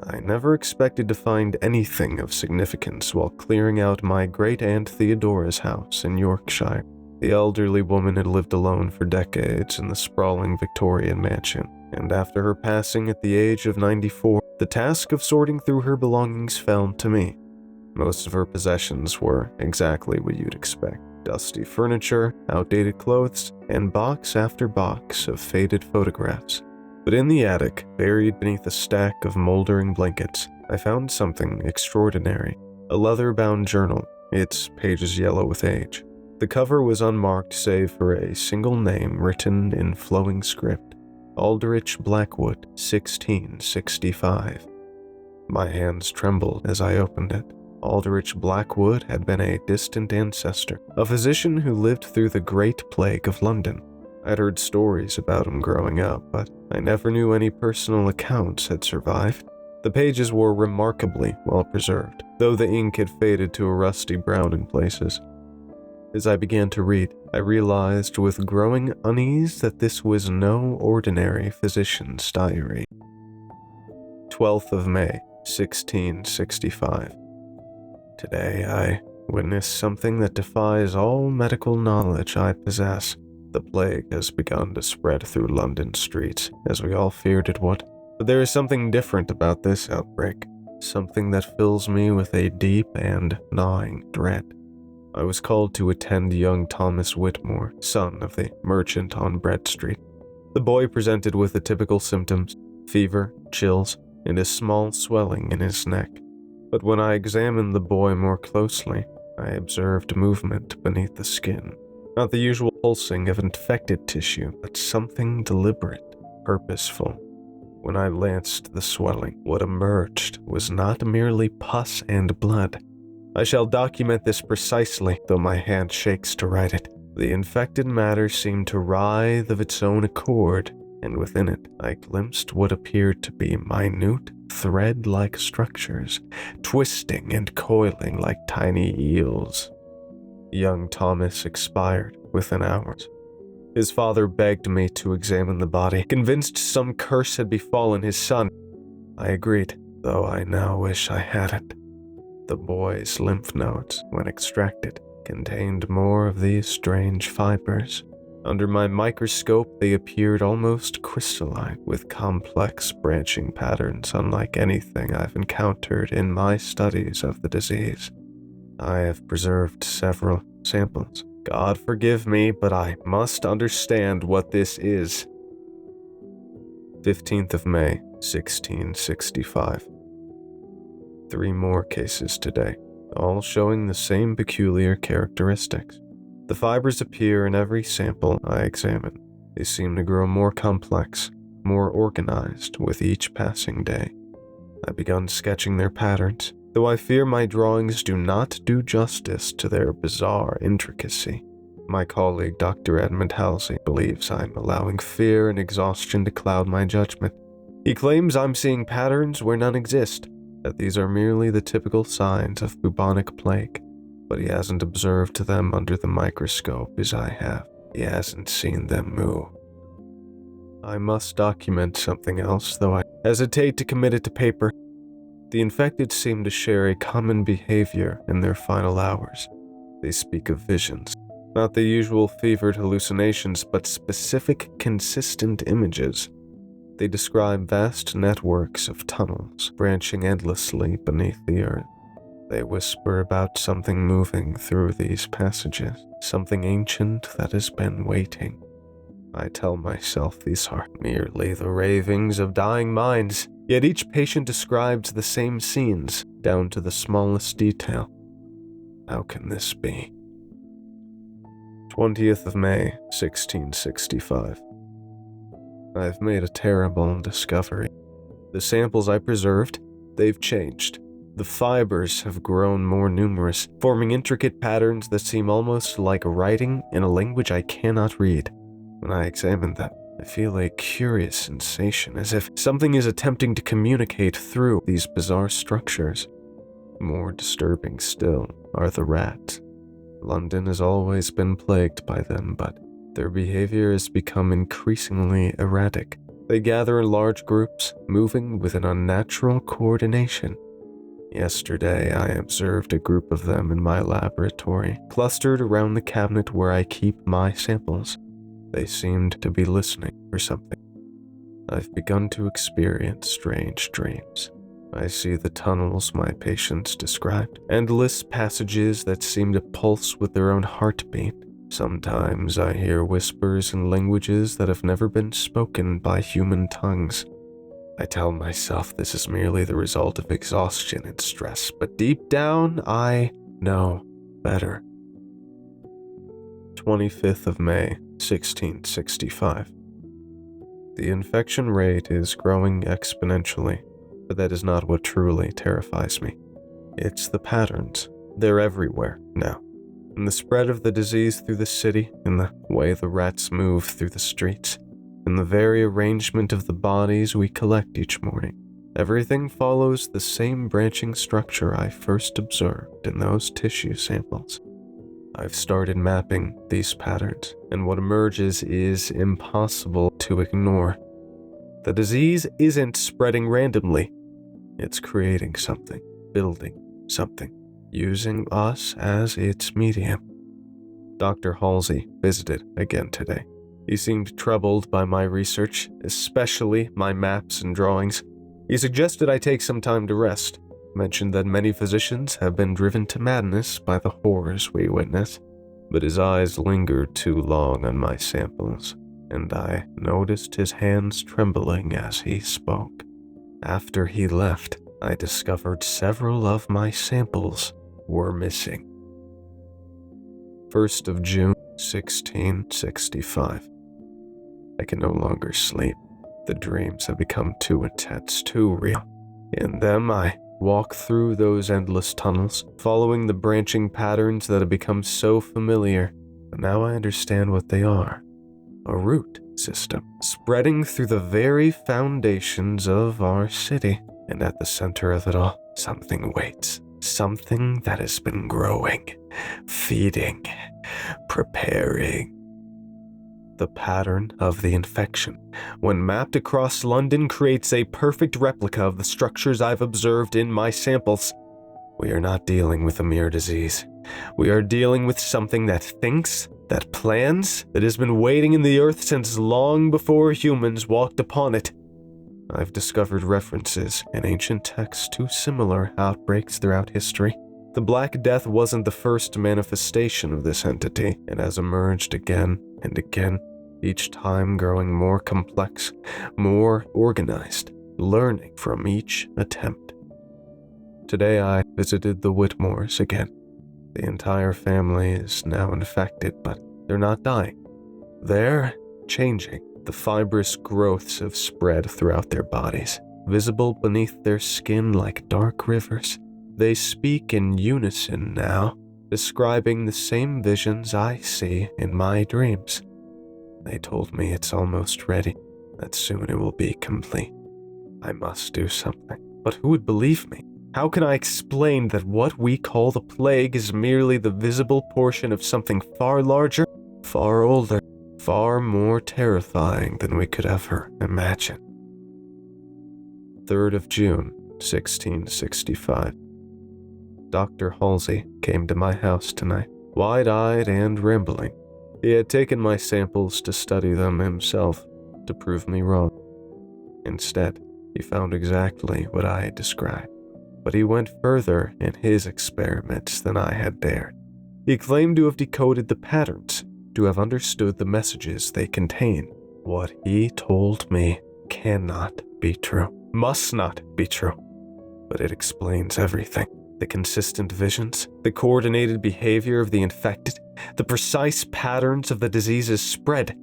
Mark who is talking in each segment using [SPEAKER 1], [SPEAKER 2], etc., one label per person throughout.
[SPEAKER 1] I never expected to find anything of significance while clearing out my great-aunt Theodora's house in Yorkshire. The elderly woman had lived alone for decades in the sprawling Victorian mansion, and after her passing at the age of 94, the task of sorting through her belongings fell to me. Most of her possessions were exactly what you'd expect: dusty furniture, outdated clothes, and box after box of faded photographs. But in the attic, buried beneath a stack of moldering blankets, I found something extraordinary: a leather-bound journal, its pages yellow with age. The cover was unmarked save for a single name written in flowing script: Aldrich Blackwood, 1665. My hands trembled as I opened it. Aldrich Blackwood had been a distant ancestor, a physician who lived through the Great Plague of London. I'd heard stories about him growing up, but I never knew any personal accounts had survived. The pages were remarkably well preserved, though the ink had faded to a rusty brown in places. As I began to read, I realized with growing unease that this was no ordinary physician's diary. 12th of May, 1665. Today I witnessed something that defies all medical knowledge I possess. The plague has begun to spread through London streets, as we all feared it would. But there is something different about this outbreak, something that fills me with a deep and gnawing dread. I was called to attend young Thomas Whitmore, son of the merchant on Bread Street. The boy presented with the typical symptoms: fever, chills, and a small swelling in his neck. But when I examined the boy more closely, I observed movement beneath the skin. Not the usual pulsing of infected tissue, but something deliberate, purposeful. When I lanced the swelling, what emerged was not merely pus and blood. I shall document this precisely, though my hand shakes to write it. The infected matter seemed to writhe of its own accord, and within it I glimpsed what appeared to be minute, thread-like structures, twisting and coiling like tiny eels. Young Thomas expired within hours. His father begged me to examine the body, convinced some curse had befallen his son. I agreed, though I now wish I hadn't. The boy's lymph nodes, when extracted, contained more of these strange fibers. Under my microscope, they appeared almost crystalline, with complex branching patterns unlike anything I've encountered in my studies of the disease. I have preserved several samples. God forgive me, but I must understand what this is. 15th of May, 1665. 3 more cases today, all showing the same peculiar characteristics. The fibers appear in every sample I examine. They seem to grow more complex, more organized with each passing day. I've begun sketching their patterns, though I fear my drawings do not do justice to their bizarre intricacy. My colleague Dr. Edmund Halsey believes I'm allowing fear and exhaustion to cloud my judgment. He claims I'm seeing patterns where none exist, that these are merely the typical signs of bubonic plague, but he hasn't observed them under the microscope as I have. He hasn't seen them move. I must document something else, though I hesitate to commit it to paper. The infected seem to share a common behavior in their final hours. They speak of visions, not the usual fevered hallucinations, but specific, consistent images. They describe vast networks of tunnels branching endlessly beneath the earth. They whisper about something moving through these passages, something ancient that has been waiting. I tell myself these are merely the ravings of dying minds, yet each patient describes the same scenes, down to the smallest detail. How can this be? 20th of May, 1665. I've made a terrible discovery. The samples I preserved, they've changed. The fibers have grown more numerous, forming intricate patterns that seem almost like writing in a language I cannot read. When I examine them, I feel a curious sensation, as if something is attempting to communicate through these bizarre structures. More disturbing still are the rats. London has always been plagued by them, but their behavior has become increasingly erratic. They gather in large groups, moving with an unnatural coordination. Yesterday, I observed a group of them in my laboratory, clustered around the cabinet where I keep my samples. They seemed to be listening for something. I've begun to experience strange dreams. I see the tunnels my patients described, endless passages that seem to pulse with their own heartbeat. Sometimes I hear whispers in languages that have never been spoken by human tongues. I tell myself this is merely the result of exhaustion and stress, but deep down, I know better. 25th of May, 1665. The infection rate is growing exponentially, but that is not what truly terrifies me. It's the patterns. They're everywhere now. In the spread of the disease through the city, in the way the rats move through the streets, in the very arrangement of the bodies we collect each morning. Everything follows the same branching structure I first observed in those tissue samples. I've started mapping these patterns, and what emerges is impossible to ignore. The disease isn't spreading randomly. It's creating something, building something, using us as its medium. Dr. Halsey visited again today. He seemed troubled by my research, especially my maps and drawings. He suggested I take some time to rest, mentioned that many physicians have been driven to madness by the horrors we witness, but his eyes lingered too long on my samples, and I noticed his hands trembling as he spoke. After he left, I discovered several of my samples were missing. 1st of June, 1665. I can no longer sleep. The dreams have become too intense, too real. In them, I walk through those endless tunnels, following the branching patterns that have become so familiar. But now I understand what they are. A root system, spreading through the very foundations of our city. And at the center of it all, something waits. Something that has been growing, feeding, preparing. The pattern of the infection, when mapped across London, creates a perfect replica of the structures I've observed in my samples. We are not dealing with a mere disease. We are dealing with something that thinks, that plans, that has been waiting in the earth since long before humans walked upon it. I've discovered references in ancient texts to similar outbreaks throughout history. The Black Death wasn't the first manifestation of this entity. It has emerged again and again, each time growing more complex, more organized, learning from each attempt. Today I visited the Whitmores again. The entire family is now infected, but they're not dying. They're changing. The fibrous growths have spread throughout their bodies, visible beneath their skin like dark rivers. They speak in unison now, describing the same visions I see in my dreams. They told me it's almost ready, that soon it will be complete. I must do something. But who would believe me? How can I explain that what we call the plague is merely the visible portion of something far larger, far older, far more terrifying than we could ever imagine? 3rd of June, 1665. Dr. Halsey came to my house tonight, wide-eyed and rambling. He had taken my samples to study them himself, to prove me wrong. Instead, he found exactly what I had described, but he went further in his experiments than I had dared. He claimed to have decoded the patterns, to have understood the messages they contain. What he told me cannot be true, must not be true, but it explains everything. The consistent visions, the coordinated behavior of the infected, the precise patterns of the disease's spread.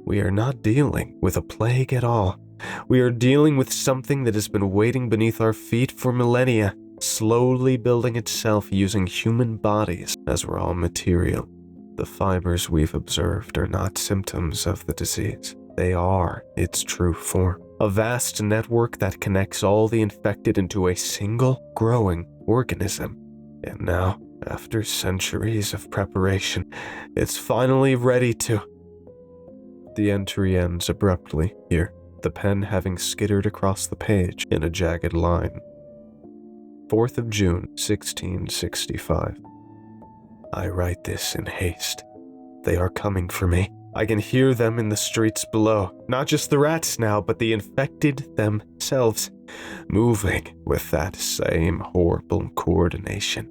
[SPEAKER 1] We are not dealing with a plague at all. We are dealing with something that has been waiting beneath our feet for millennia, slowly building itself using human bodies as raw material. The fibers we've observed are not symptoms of the disease. They are its true form. A vast network that connects all the infected into a single growing organism. And now, after centuries of preparation, it's finally ready to... The entry ends abruptly here. the pen having skittered across the page in a jagged line. 4th of June, 1665. I write this in haste. They are coming for me. I can hear them in the streets below. Not just the rats now, but the infected themselves, moving with that same horrible coordination.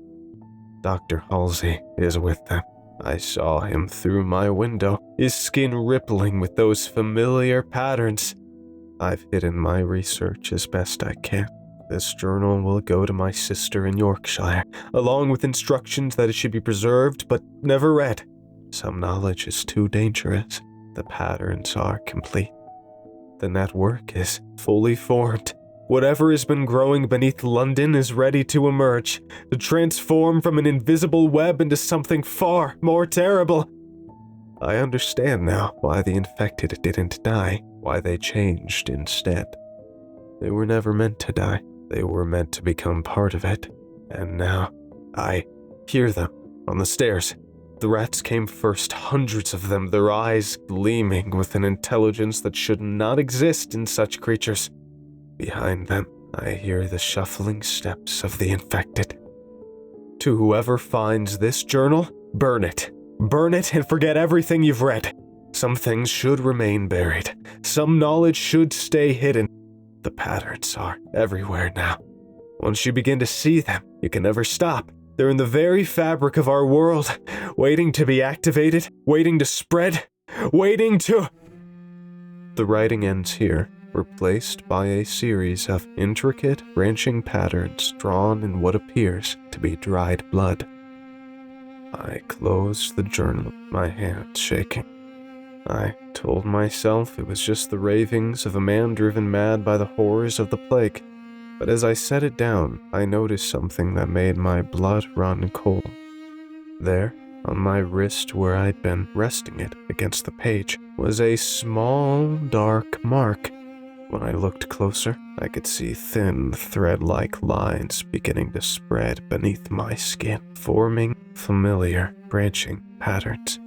[SPEAKER 1] Dr. Halsey is with them. I saw him through my window, his skin rippling with those familiar patterns. I've hidden my research as best I can. This journal will go to my sister in Yorkshire, along with instructions that it should be preserved but never read. Some knowledge is too dangerous. The patterns are complete. The network is fully formed. Whatever has been growing beneath London is ready to emerge, to transform from an invisible web into something far more terrible. I understand now why the infected didn't die, why they changed instead. They were never meant to die. They were meant to become part of it. And now, I hear them on the stairs. The rats came first, hundreds of them, their eyes gleaming with an intelligence that should not exist in such creatures. Behind them, I hear the shuffling steps of the infected. To whoever finds this journal, burn it. Burn it and forget everything you've read. Some things should remain buried. Some knowledge should stay hidden. The patterns are everywhere now. Once you begin to see them, you can never stop. They're in the very fabric of our world, waiting to be activated, waiting to spread, waiting to... The writing ends here, replaced by a series of intricate, branching patterns drawn in what appears to be dried blood. I closed the journal, my hands shaking. I told myself it was just the ravings of a man driven mad by the horrors of the plague, but as I set it down, I noticed something that made my blood run cold. There, on my wrist where I'd been resting it against the page, was a small, dark mark. When I looked closer, I could see thin, thread-like lines beginning to spread beneath my skin, forming familiar, branching patterns.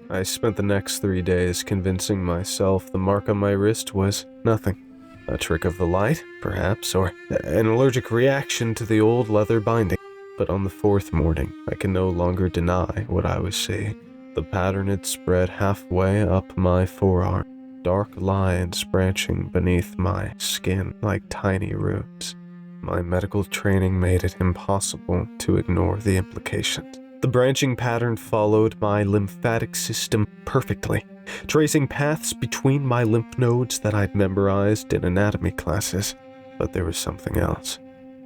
[SPEAKER 1] I spent the next 3 days convincing myself the mark on my wrist was nothing. A trick of the light, perhaps, or an allergic reaction to the old leather binding. But on the 4th morning, I can no longer deny what I was seeing. The pattern had spread halfway up my forearm, dark lines branching beneath my skin like tiny roots. My medical training made it impossible to ignore the implications. The branching pattern followed my lymphatic system perfectly, tracing paths between my lymph nodes that I'd memorized in anatomy classes. But there was something else,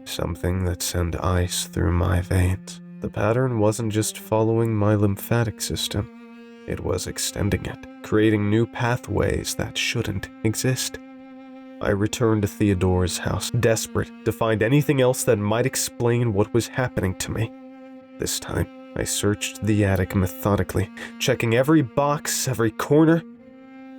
[SPEAKER 1] something that sent ice through my veins. The pattern wasn't just following my lymphatic system, it was extending it, creating new pathways that shouldn't exist. I returned to Theodore's house, desperate to find anything else that might explain what was happening to me. This time, I searched the attic methodically, checking every box, every corner.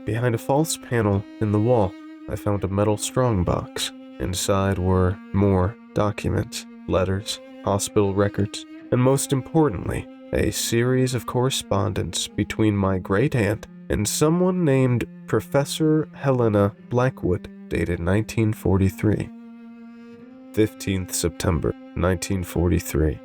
[SPEAKER 1] Behind a false panel in the wall, I found a metal strongbox. Inside were more documents, letters, hospital records, and most importantly, a series of correspondence between my great-aunt and someone named Professor Helena Blackwood, dated 1943. 15th September, 1943.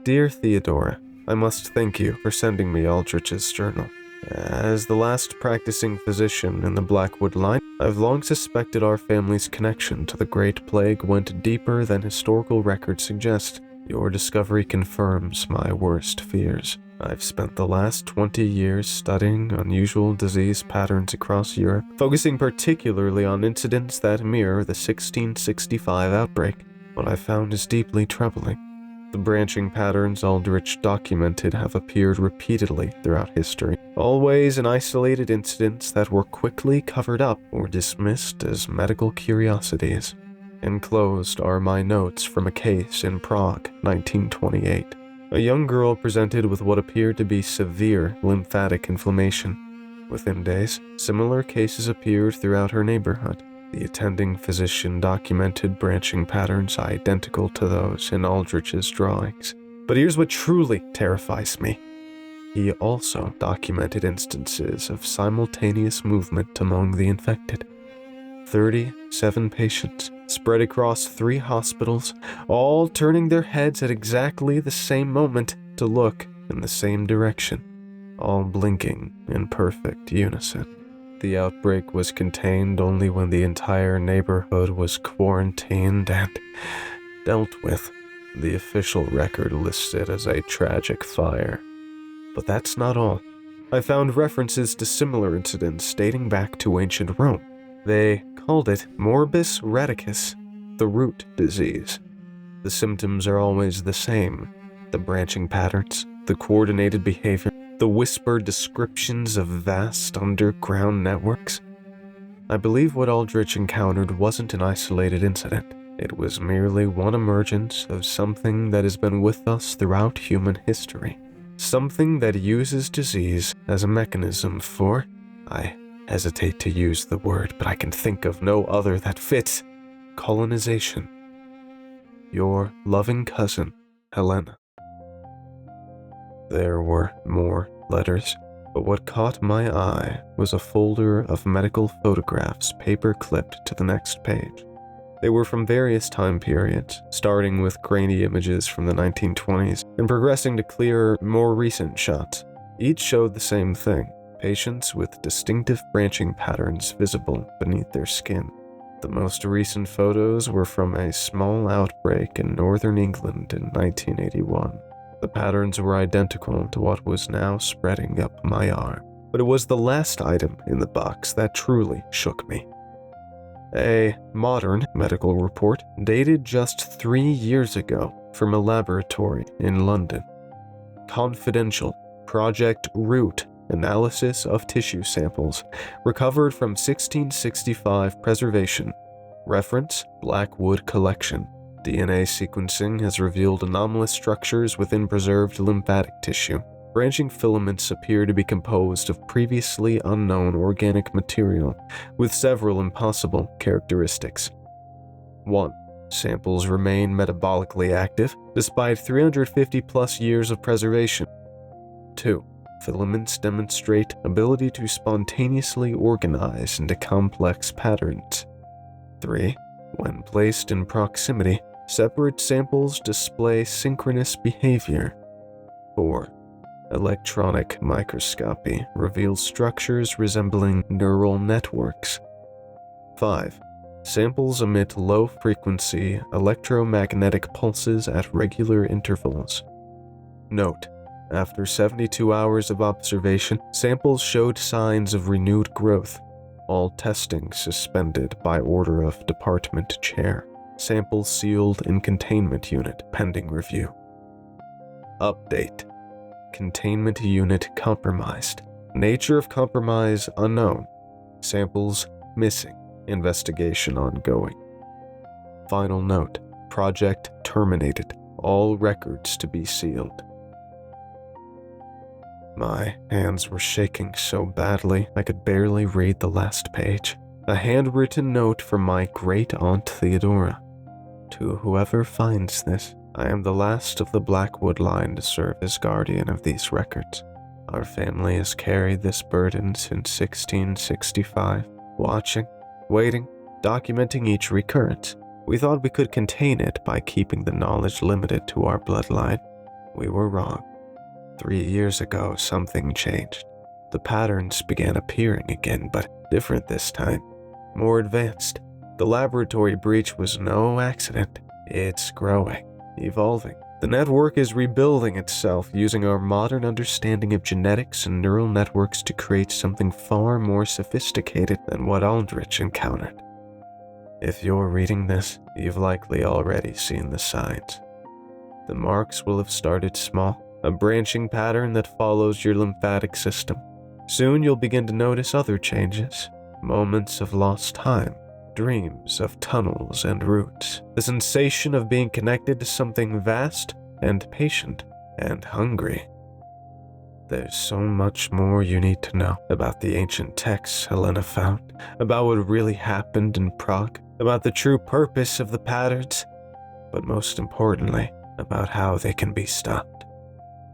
[SPEAKER 1] Dear Theodora, I must thank you for sending me Aldrich's journal. As the last practicing physician in the Blackwood line, I've long suspected our family's connection to the Great Plague went deeper than historical records suggest. Your discovery confirms my worst fears. I've spent the last 20 years studying unusual disease patterns across Europe, focusing particularly on incidents that mirror the 1665 outbreak. What I found is deeply troubling. The branching patterns Aldrich documented have appeared repeatedly throughout history, always in isolated incidents that were quickly covered up or dismissed as medical curiosities. Enclosed are my notes from a case in Prague, 1928. A young girl presented with what appeared to be severe lymphatic inflammation. Within days, similar cases appeared throughout her neighborhood. The attending physician documented branching patterns identical to those in Aldrich's drawings. But here's what truly terrifies me. He also documented instances of simultaneous movement among the infected. 37 patients, spread across 3 hospitals, all turning their heads at exactly the same moment to look in the same direction, all blinking in perfect unison. The outbreak was contained only when the entire neighborhood was quarantined and dealt with. The official record lists it as a tragic fire. But that's not all. I found references to similar incidents dating back to ancient Rome. They called it morbus radicus, the root disease. The symptoms are always the same: the branching patterns, the coordinated behavior, the whispered descriptions of vast underground networks. I believe what Aldrich encountered wasn't an isolated incident. It was merely one emergence of something that has been with us throughout human history. Something that uses disease as a mechanism for, I hesitate to use the word, but I can think of no other that fits, colonization. Your loving cousin, Helena. There were more letters, but what caught my eye was a folder of medical photographs paper-clipped to the next page. They were from various time periods, starting with grainy images from the 1920s and progressing to clearer, more recent shots. Each showed the same thing: patients with distinctive branching patterns visible beneath their skin. The most recent photos were from a small outbreak in northern England in 1981. The patterns were identical to what was now spreading up my arm, but it was the last item in the box that truly shook me. A modern medical report dated just 3 years ago from a laboratory in London. Confidential Project Root analysis of tissue samples recovered from 1665 preservation. Reference: Blackwood collection. DNA sequencing has revealed anomalous structures within preserved lymphatic tissue. Branching filaments appear to be composed of previously unknown organic material, with several impossible characteristics. 1. Samples remain metabolically active, despite 350-plus years of preservation. 2. Filaments demonstrate ability to spontaneously organize into complex patterns. 3. When placed in proximity, separate samples display synchronous behavior. 4. Electronic microscopy reveals structures resembling neural networks. 5. Samples emit low-frequency electromagnetic pulses at regular intervals. Note: after 72 hours of observation, samples showed signs of renewed growth. All testing suspended by order of department chair. Samples sealed in containment unit pending review. Update: containment unit compromised. Nature of compromise unknown. Samples missing. Investigation ongoing. Final note: project terminated. All records to be sealed. My hands were shaking so badly I could barely read the last page. A handwritten note from my great-aunt Theodora. To whoever finds this, I am the last of the Blackwood line to serve as guardian of these records. Our family has carried this burden since 1665, watching, waiting, documenting each recurrence. We thought we could contain it by keeping the knowledge limited to our bloodline. We were wrong. 3 years ago, something changed. The patterns began appearing again, but different this time. More advanced. The laboratory breach was no accident. It's growing, evolving. The network is rebuilding itself using our modern understanding of genetics and neural networks to create something far more sophisticated than what Aldrich encountered. If you're reading this, you've likely already seen the signs. The marks will have started small, a branching pattern that follows your lymphatic system. Soon you'll begin to notice other changes, moments of lost time, dreams of tunnels and roots, the sensation of being connected to something vast and patient and hungry. There's so much more you need to know about the ancient texts Helena found, about what really happened in Prague, about the true purpose of the patterns, but most importantly, about how they can be stopped.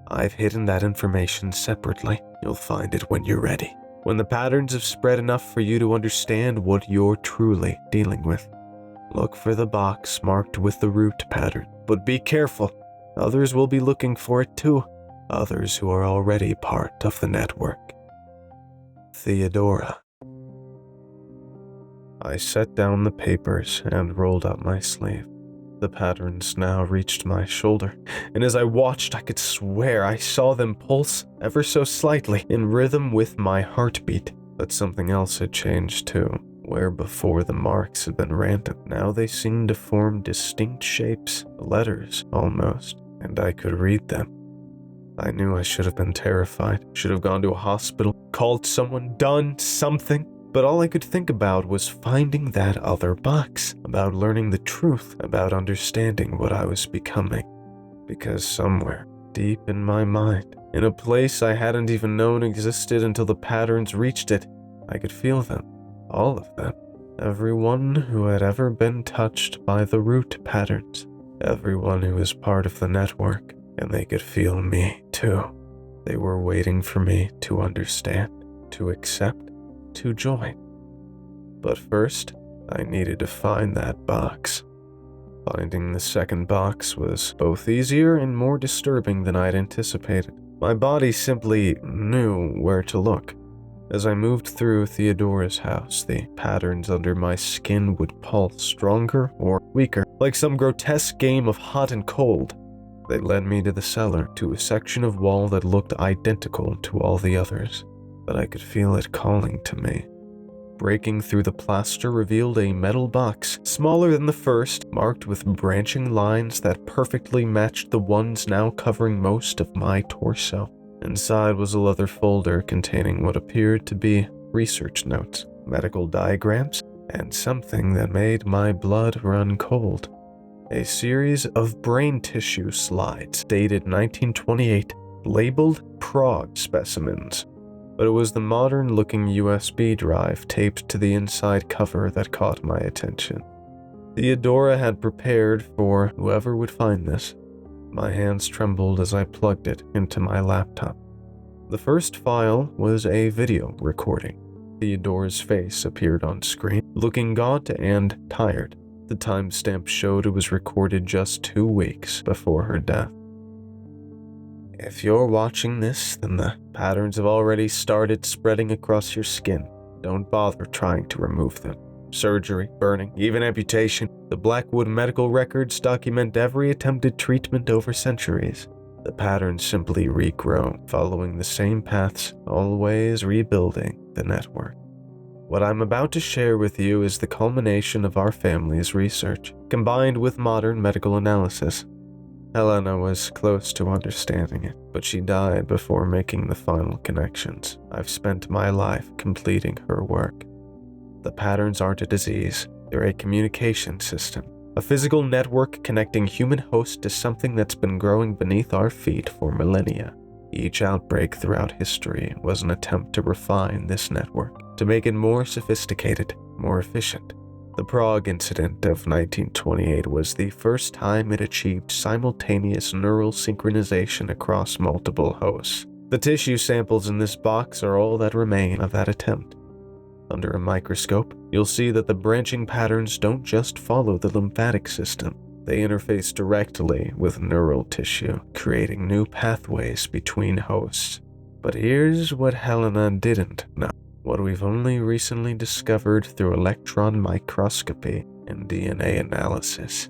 [SPEAKER 1] I've hidden that information separately. You'll find it when you're ready. when the patterns have spread enough for you to understand what you're truly dealing with. Look for the box marked with the root pattern, but be careful. Others will be looking for it too, others who are already part of the network. Theodora. I set down the papers and rolled up my sleeve. The patterns now reached my shoulder, and as I watched, I could swear I saw them pulse ever so slightly in rhythm with my heartbeat. But something else had changed too. Where before the marks had been random, now they seemed to form distinct shapes, letters almost, and I could read them. I knew I should have been terrified, should have gone to a hospital, called someone, done something. But all I could think about was finding that other box, about learning the truth, about understanding what I was becoming. Because somewhere, deep in my mind, in a place I hadn't even known existed until the patterns reached it, I could feel them, all of them. Everyone who had ever been touched by the root patterns, everyone who was part of the network, and they could feel me too. They were waiting for me to understand, to accept, to join. But first, I needed to find that box. Finding the second box was both easier and more disturbing than I'd anticipated. My body simply knew where to look. As I moved through Theodora's house, the patterns under my skin would pulse stronger or weaker, like some grotesque game of hot and cold. They led me to the cellar, to a section of wall that looked identical to all the others. But I could feel it calling to me. Breaking through the plaster revealed a metal box, smaller than the first, marked with branching lines that perfectly matched the ones now covering most of my torso. Inside was a leather folder containing what appeared to be research notes, medical diagrams, and something that made my blood run cold. A series of brain tissue slides dated 1928, labeled Prague specimens. But it was the modern-looking USB drive taped to the inside cover that caught my attention. Theodora had prepared for whoever would find this. My hands trembled as I plugged it into my laptop. The first file was a video recording. Theodora's face appeared on screen, looking gaunt and tired. The timestamp showed it was recorded just 2 weeks before her death. If you're watching this, then the patterns have already started spreading across your skin. Don't bother trying to remove them. Surgery, burning, even amputation. The Blackwood medical records document every attempted treatment over centuries. The patterns simply regrow, following the same paths, always rebuilding the network. What I'm about to share with you is the culmination of our family's research, combined with modern medical analysis. Helena was close to understanding it, but she died before making the final connections. I've spent my life completing her work. The patterns aren't a disease, they're a communication system, a physical network connecting human hosts to something that's been growing beneath our feet for millennia. Each outbreak throughout history was an attempt to refine this network, to make it more sophisticated, more efficient. The Prague incident of 1928 was the first time it achieved simultaneous neural synchronization across multiple hosts. The tissue samples in this box are all that remain of that attempt. Under a microscope, you'll see that the branching patterns don't just follow the lymphatic system. They interface directly with neural tissue, creating new pathways between hosts. But here's what Helena didn't know. What we've only recently discovered through electron microscopy and DNA analysis.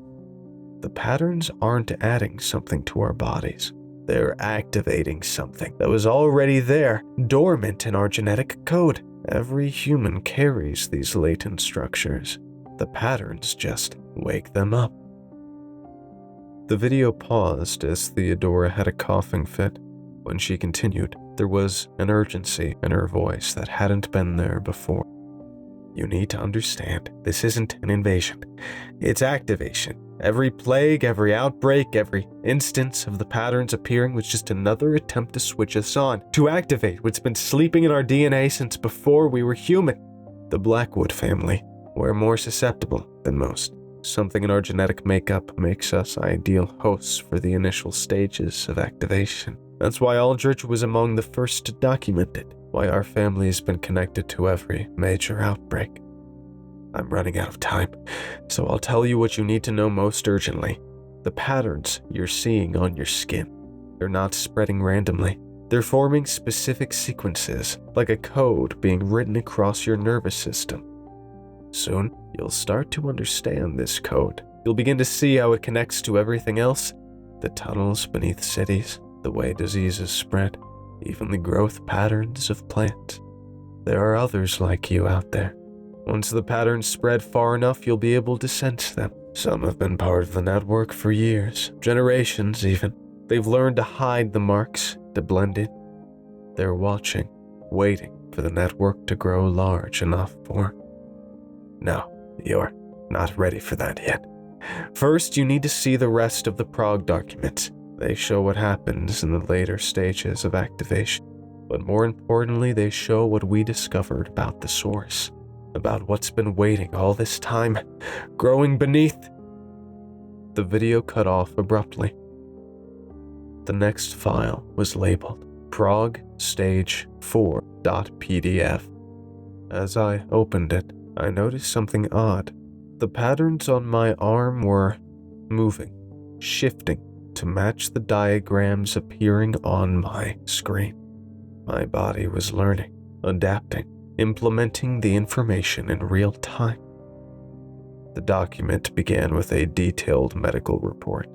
[SPEAKER 1] The patterns aren't adding something to our bodies. They're activating something that was already there, dormant in our genetic code. Every human carries these latent structures. The patterns just wake them up. The video paused as Theodora had a coughing fit. When she continued, there was an urgency in her voice that hadn't been there before. You need to understand, this isn't an invasion. It's activation. Every plague, every outbreak, every instance of the patterns appearing was just another attempt to switch us on, to activate what's been sleeping in our DNA since before we were human. The Blackwood family were more susceptible than most. Something in our genetic makeup makes us ideal hosts for the initial stages of activation. That's why Aldrich was among the first to document it. why our family's been connected to every major outbreak. I'm running out of time, so I'll tell you what you need to know most urgently. The patterns you're seeing on your skin, they're not spreading randomly. They're forming specific sequences, like a code being written across your nervous system. Soon, you'll start to understand this code. You'll begin to see how it connects to everything else. The tunnels beneath cities, the way diseases spread, even the growth patterns of plants. There are others like you out there. Once the patterns spread far enough, you'll be able to sense them. Some have been part of the network for years, generations even. They've learned to hide the marks, to blend in. They're watching, waiting for the network to grow large enough for. No, you're not ready for that yet. First, you need to see the rest of the Prague documents. They show what happens in the later stages of activation. But more importantly, they show what we discovered about the source, about what's been waiting all this time, growing beneath. The video cut off abruptly. The next file was labeled Prague Stage 4.pdf. As I opened it, I noticed something odd. The patterns on my arm were moving, shifting to match the diagrams appearing on my screen. My body was learning, adapting, implementing the information in real time. The document began with a detailed medical report.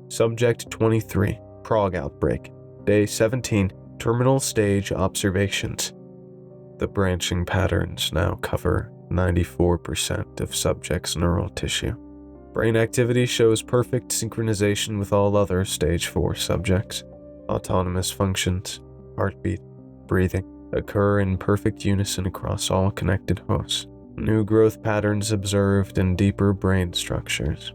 [SPEAKER 1] Subject 23, Prague outbreak, day 17, terminal stage observations. The branching patterns now cover 94% of subject's neural tissue. Brain activity shows perfect synchronization with all other stage 4 subjects. Autonomous functions, heartbeat, breathing, occur in perfect unison across all connected hosts. New growth patterns observed in deeper brain structures.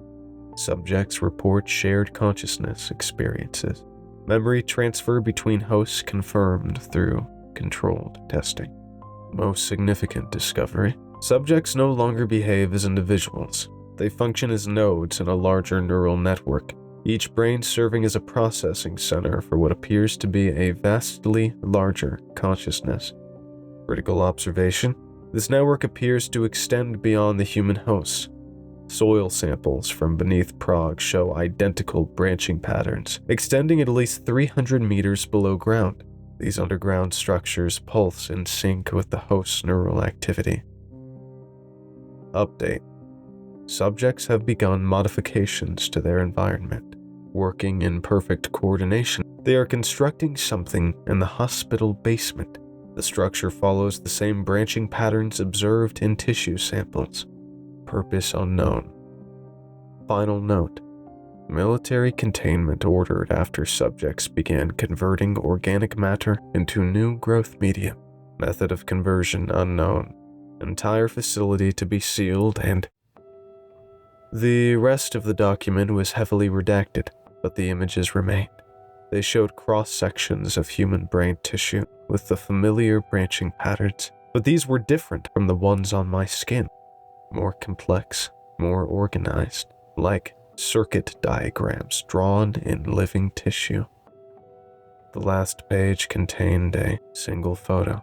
[SPEAKER 1] Subjects report shared consciousness experiences. Memory transfer between hosts confirmed through controlled testing. Most significant discovery: subjects no longer behave as individuals. They function as nodes in a larger neural network, each brain serving as a processing center for what appears to be a vastly larger consciousness. Critical observation: this network appears to extend beyond the human hosts. Soil samples from beneath Prague show identical branching patterns, extending at least 300 meters below ground. These underground structures pulse in sync with the host's neural activity. Update: subjects have begun modifications to their environment. Working in perfect coordination, they are constructing something in the hospital basement. The structure follows the same branching patterns observed in tissue samples. Purpose unknown. Final note: military containment ordered after subjects began converting organic matter into new growth medium. Method of conversion unknown. Entire facility to be sealed and... The rest of the document was heavily redacted, but the images remained. They showed cross-sections of human brain tissue with the familiar branching patterns, but these were different from the ones on my skin. More complex, more organized, like circuit diagrams drawn in living tissue. The last page contained a single photo,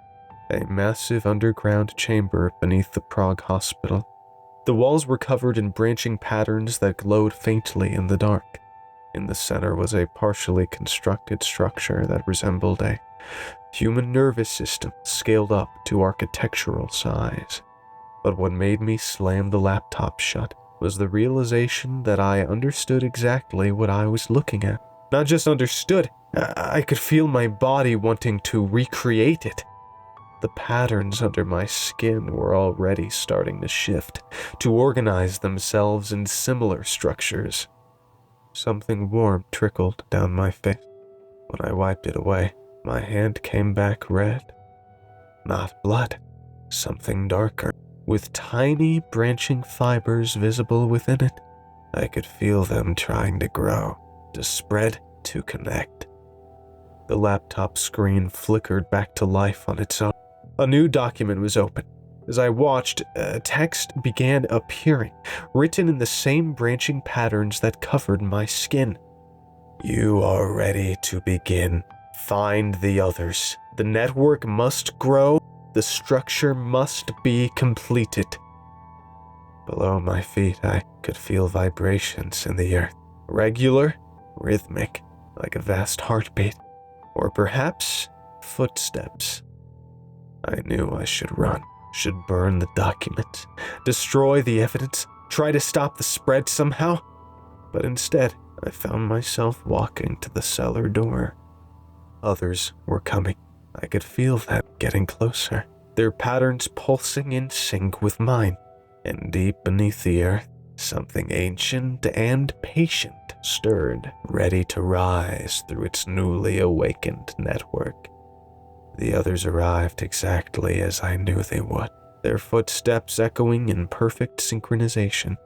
[SPEAKER 1] a massive underground chamber beneath the Prague hospital. The walls were covered in branching patterns that glowed faintly in the dark. In the center was a partially constructed structure that resembled a human nervous system scaled up to architectural size. But what made me slam the laptop shut was the realization that I understood exactly what I was looking at. Not just understood, I could feel my body wanting to recreate it. The patterns under my skin were already starting to shift, to organize themselves in similar structures. Something warm trickled down my face. When I wiped it away, my hand came back red. Not blood, something darker, with tiny branching fibers visible within it. I could feel them trying to grow, to spread, to connect. The laptop screen flickered back to life on its own. A new document was open. As I watched, text began appearing, written in the same branching patterns that covered my skin. You are ready to begin Find the others. The network must grow. The structure must be completed. Below my feet, I could feel vibrations in the earth. Regular, rhythmic, like a vast heartbeat. Or perhaps footsteps. I knew I should run, should burn the documents, destroy the evidence, try to stop the spread somehow. But instead, I found myself walking to the cellar door. Others were coming. I could feel them getting closer, their patterns pulsing in sync with mine. And deep beneath the earth, something ancient and patient stirred, ready to rise through its newly awakened network. The others arrived exactly as I knew they would, their footsteps echoing in perfect synchronization.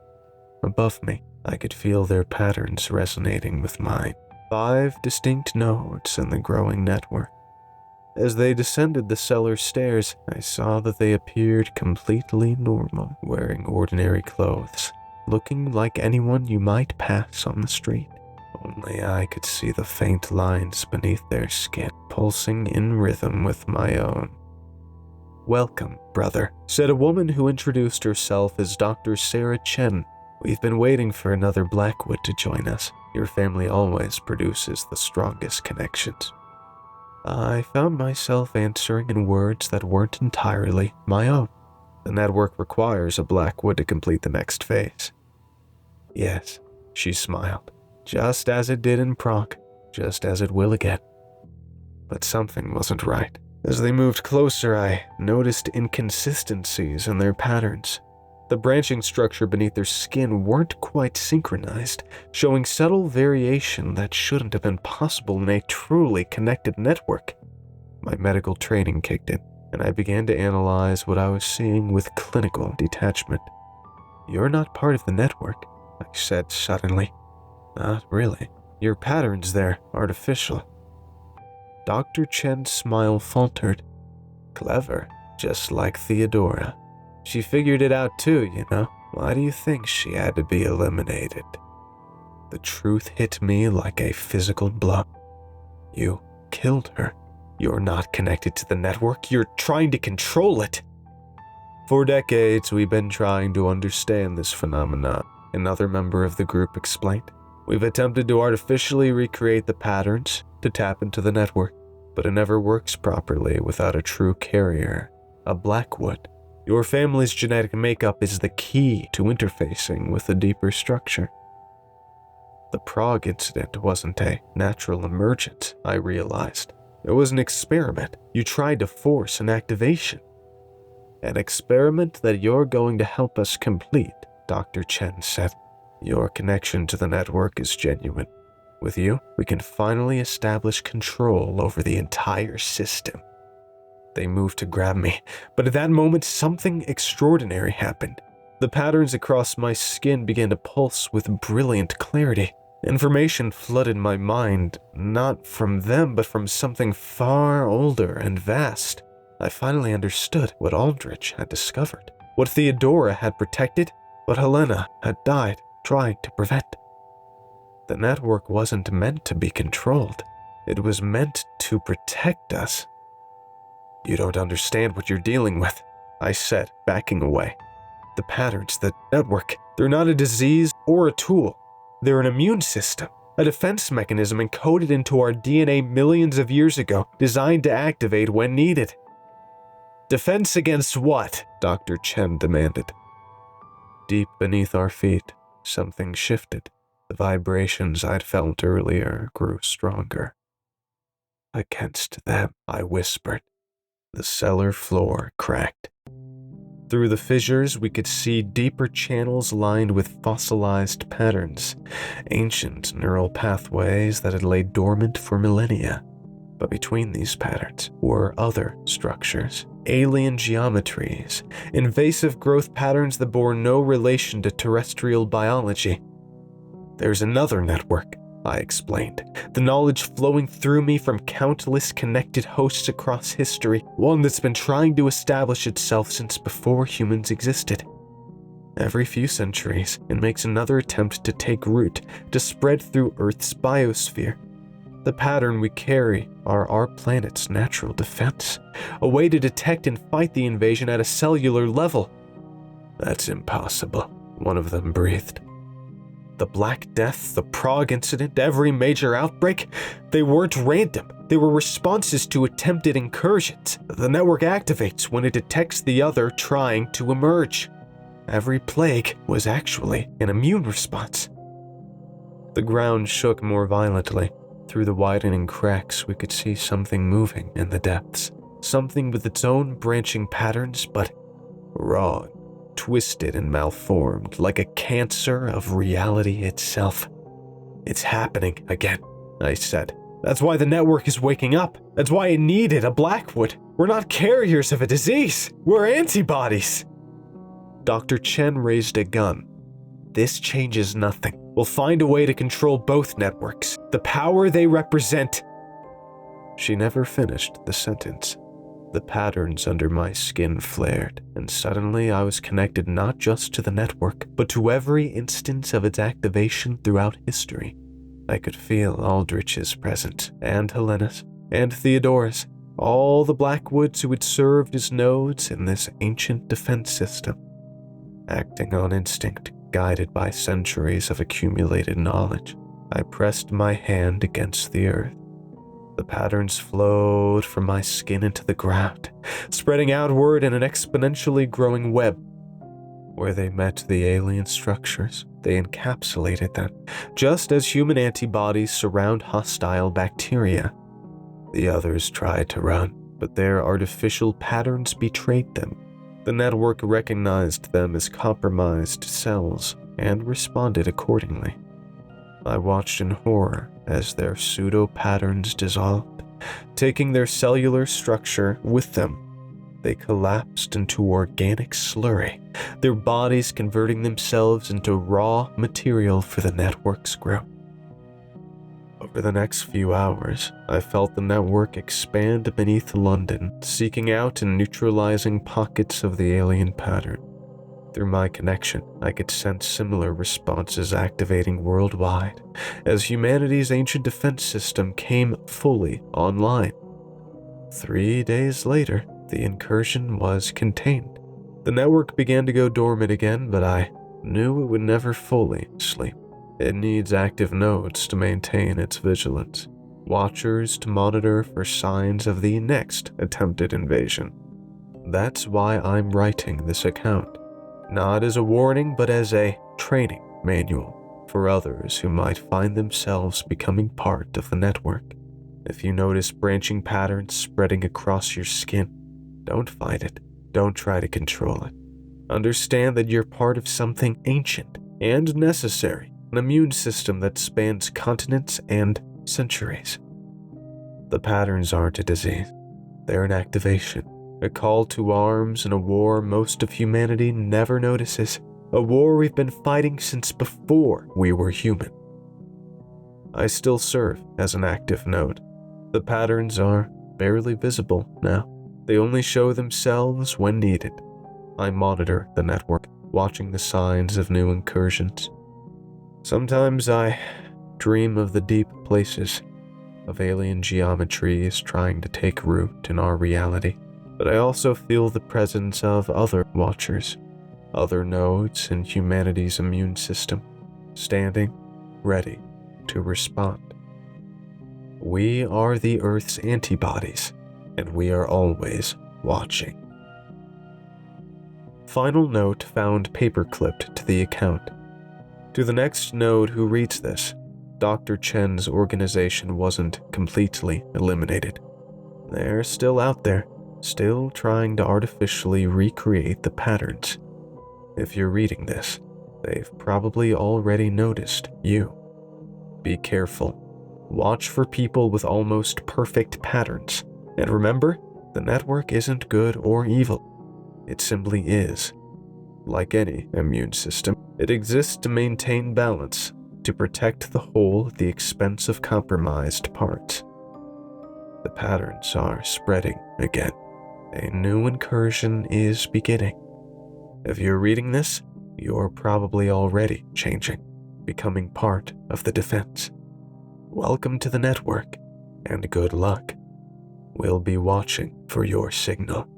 [SPEAKER 1] Above me, I could feel their patterns resonating with mine. 5 distinct nodes in the growing network. As they descended the cellar stairs, I saw that they appeared completely normal, wearing ordinary clothes, looking like anyone you might pass on the street. Only I could see the faint lines beneath their skin, pulsing in rhythm with my own. "Welcome, brother," said a woman who introduced herself as Dr. Sarah Chen. "We've been waiting for another Blackwood to join us. Your family always produces the strongest connections." I found myself answering in words that weren't entirely my own. "The network requires a Blackwood to complete the next phase." "Yes," she smiled. "Just as it did in Prague, just as it will again." But something wasn't right. As they moved closer, I noticed inconsistencies in their patterns. The branching structure beneath their skin weren't quite synchronized, showing subtle variation that shouldn't have been possible in a truly connected network. My medical training kicked in, and I began to analyze what I was seeing with clinical detachment. "You're not part of the network," I said suddenly. "Not really. Your patterns there, artificial." Dr. Chen's smile faltered. "Clever, just like Theodora. She figured it out too, you know. Why do you think she had to be eliminated?" The truth hit me like a physical blow. "You killed her. You're not connected to the network. You're trying to control it." "For decades, we've been trying to understand this phenomenon," another member of the group explained. "We've attempted to artificially recreate the patterns to tap into the network, but it never works properly without a true carrier, a Blackwood. Your family's genetic makeup is the key to interfacing with the deeper structure." The Prague incident wasn't a natural emergence, I realized. It was an experiment. You tried to force an activation. "An experiment that you're going to help us complete," Dr. Chen said. "Your connection to the network is genuine. With you, we can finally establish control over the entire system." They moved to grab me, but at that moment something extraordinary happened. The patterns across my skin began to pulse with brilliant clarity. Information flooded my mind, not from them, but from something far older and vast. I finally understood what Aldrich had discovered, what Theodora had protected, what Helena had died trying to prevent. The network wasn't meant to be controlled. It was meant to protect us. "You don't understand what you're dealing with," I said, backing away. "The patterns, the network, they're not a disease or a tool. They're an immune system, a defense mechanism encoded into our DNA millions of years ago, designed to activate when needed." "Defense against what?" Dr. Chen demanded. Deep beneath our feet, something shifted. The vibrations I'd felt earlier grew stronger. "Against them," I whispered. The cellar floor cracked. Through the fissures, we could see deeper channels lined with fossilized patterns, ancient neural pathways that had laid dormant for millennia. But between these patterns were other structures, alien geometries, invasive growth patterns that bore no relation to terrestrial biology. "There's another network," I explained, the knowledge flowing through me from countless connected hosts across history, one that's been trying to establish itself since before humans existed. Every few centuries, it makes another attempt to take root, to spread through Earth's biosphere. The pattern we carry are our planet's natural defense, a way to detect and fight the invasion at a cellular level. That's impossible, one of them breathed. The Black Death, the Prague incident, every major outbreak, they weren't random. They were responses to attempted incursions. The network activates when it detects the other trying to emerge. Every plague was actually an immune response. The ground shook more violently. Through the widening cracks, we could see something moving in the depths. Something with its own branching patterns, but raw, twisted and malformed, like a cancer of reality itself. It's happening again, I said. That's why the network is waking up. That's why it needed a Blackwood. We're not carriers of a disease. We're antibodies. Dr. Chen raised a gun. This changes nothing. We'll find a way to control both networks. The power they represent. She never finished the sentence. The patterns under my skin flared, and suddenly I was connected not just to the network, but to every instance of its activation throughout history. I could feel Aldrich's presence, and Helena's, and Theodora's, all the Blackwoods who had served as nodes in this ancient defense system. Acting on instinct, guided by centuries of accumulated knowledge, I pressed my hand against the earth. The patterns flowed from my skin into the ground, spreading outward in an exponentially growing web. Where they met the alien structures, they encapsulated them, just as human antibodies surround hostile bacteria. The others tried to run, but their artificial patterns betrayed them. The network recognized them as compromised cells and responded accordingly. I watched in horror as their pseudo-patterns dissolved, taking their cellular structure with them. They collapsed into organic slurry, their bodies converting themselves into raw material for the network's growth. Over the next few hours, I felt the network expand beneath London, seeking out and neutralizing pockets of the alien pattern. Through my connection, I could sense similar responses activating worldwide, as humanity's ancient defense system came fully online. 3 days later, the incursion was contained. The network began to go dormant again, but I knew it would never fully sleep. It needs active nodes to maintain its vigilance, watchers to monitor for signs of the next attempted invasion. That's why I'm writing this account, not as a warning but as a training manual for others who might find themselves becoming part of the network. If you notice branching patterns spreading across your skin, don't fight it. Don't try to control it. Understand that you're part of something ancient and necessary. An immune system that spans continents and centuries. The patterns aren't a disease. They're an activation, a call to arms in a war most of humanity never notices, a war we've been fighting since before we were human. I still serve as an active node. The patterns are barely visible now. They only show themselves when needed. I monitor the network, watching the signs of new incursions. Sometimes I dream of the deep places, of alien geometries trying to take root in our reality, but I also feel the presence of other watchers, other nodes in humanity's immune system, standing ready to respond. We are the Earth's antibodies, and we are always watching. Final note found paperclipped to the account. To the next node who reads this, Dr. Chen's organization wasn't completely eliminated. They're still out there, still trying to artificially recreate the patterns. If you're reading this, they've probably already noticed you. Be careful. Watch for people with almost perfect patterns. And remember, the network isn't good or evil. It simply is. Like any immune system, it exists to maintain balance, to protect the whole at the expense of compromised parts. The patterns are spreading again. A new incursion is beginning. If you're reading this, you're probably already changing, becoming part of the defense. welcome to the network, and good luck. We'll be watching for your signal.